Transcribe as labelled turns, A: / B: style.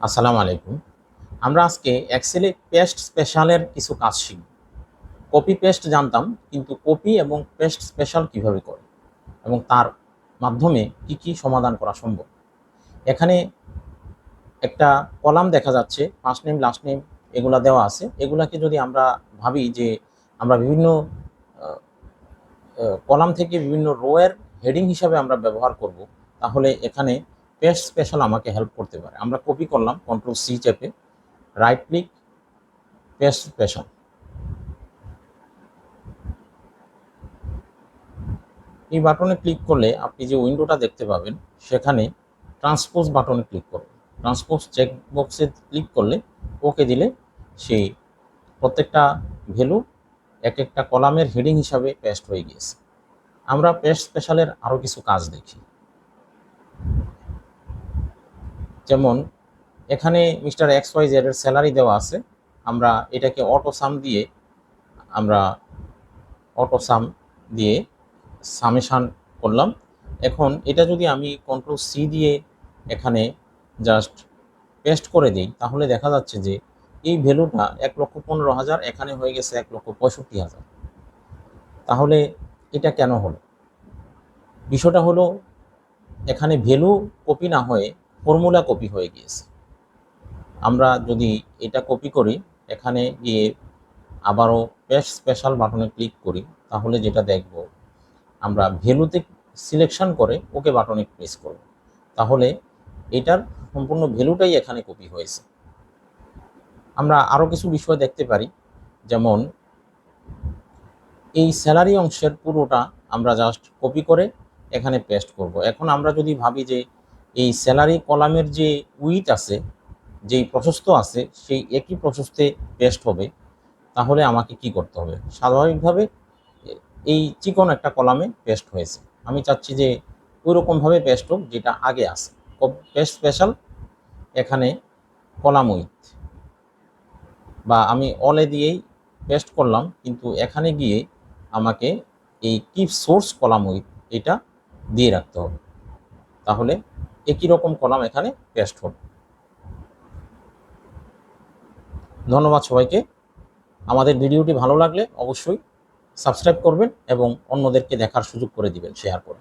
A: আসসালামু আলাইকুম। আমরা আজকে এক্সেলে পেস্ট স্পেশালের কিছু কাজ শিখব। কপি পেস্ট জানতাম, কিন্তু কপি এবং পেস্ট স্পেশাল কিভাবে করে এবং তার মাধ্যমে কি কি সমাধান করা সম্ভব। এখানে একটা কলাম দেখা যাচ্ছে, ফার্স্ট নেম লাস্ট নেম এগুলা দেওয়া আছে। এগুলাকে যদি আমরা ভাবি যে আমরা বিভিন্ন কলাম থেকে বিভিন্ন রো এর হেডিং হিসাবে আমরা ব্যবহার করব, তাহলে এখানে পেস্ট স্পেশাল আমাকে হেল্প করতে পারে। আমরা কপি করলাম, কন্ট্রোল সি চেপে রাইট ক্লিক, পেস্ট স্পেশাল। এই বাটনে ক্লিক করলে আপনি যে উইন্ডোটা দেখতে পাবেন, সেখানে ট্রান্সপোজ বাটনে ক্লিক করবেন। ট্রান্সপোজ চেক বক্সে ক্লিক করলে, ওকে দিলে সেই প্রত্যেকটা ভ্যালু এক একটা কলামের হেডিং হিসাবে পেস্ট হয়ে গিয়েছে। আমরা পেস্ট স্পেশালের আরও কিছু কাজ দেখি। যেমন এখানে মিস্টার XYZ এর স্যালারি দেওয়া আছে। আমরা এটাকে অটো সাম দিয়ে সামেশান করলাম। এখন এটা যদি আমি কন্ট্রোল সি দিয়ে এখানে জাস্ট পেস্ট করে দিই, তাহলে দেখা যাচ্ছে যে এই ভ্যালুটা 1,15,000 এখানে হয়ে গেছে 1,65,000। তাহলে এটা কেন হলো? বিষয়টা হলো, এখানে ভ্যালু কপি না হয়ে ফর্মুলা কপি হয়ে গিয়েছে। আমরা যদি এটা কপি করি, এখানে গিয়ে আবারও পেস্ট স্পেশাল বাটনে ক্লিক করি, তাহলে যেটা দেখব, আমরা ভ্যালুতে সিলেকশন করে ওকে বাটনে প্রেস করব, তাহলে এটার সম্পূর্ণ ভ্যালুটাই এখানে কপি হয়েছে। আমরা আরও কিছু বিষয় দেখতে পারি, যেমন এই স্যালারি অংশের পুরোটা আমরা জাস্ট কপি করে এখানে পেস্ট করব। এখন আমরা যদি ভাবি যে এই স্যালারি কলামের যে উইথ আছে, যেই প্রশস্ত আছে, সেই একই প্রশস্তে পেস্ট হবে, তাহলে আমাকে কি করতে হবে? স্বাভাবিকভাবে এই চিকন একটা কলামে পেস্ট হয়েছে, আমি চাচ্ছি যে ওইরকমভাবে পেস্ট হোক যেটা আগে আছে। পেস্ট স্পেশাল, এখানে কলাম উইথ, বা আমি অলে দিয়েই পেস্ট করলাম, কিন্তু এখানে গিয়ে আমাকে এই কিপ সোর্স কলাম উইথ এটা দিয়ে রাখতে হবে, তাহলে একই রকম কলাম এখানে পেস্ট হবে। ধন্যবাদ সবাইকে। আমাদের ভিডিওটি ভালো লাগলে অবশ্যই সাবস্ক্রাইব করবেন এবং অন্যদেরকে দেখার সুযোগ করে দিবেন, শেয়ার করে।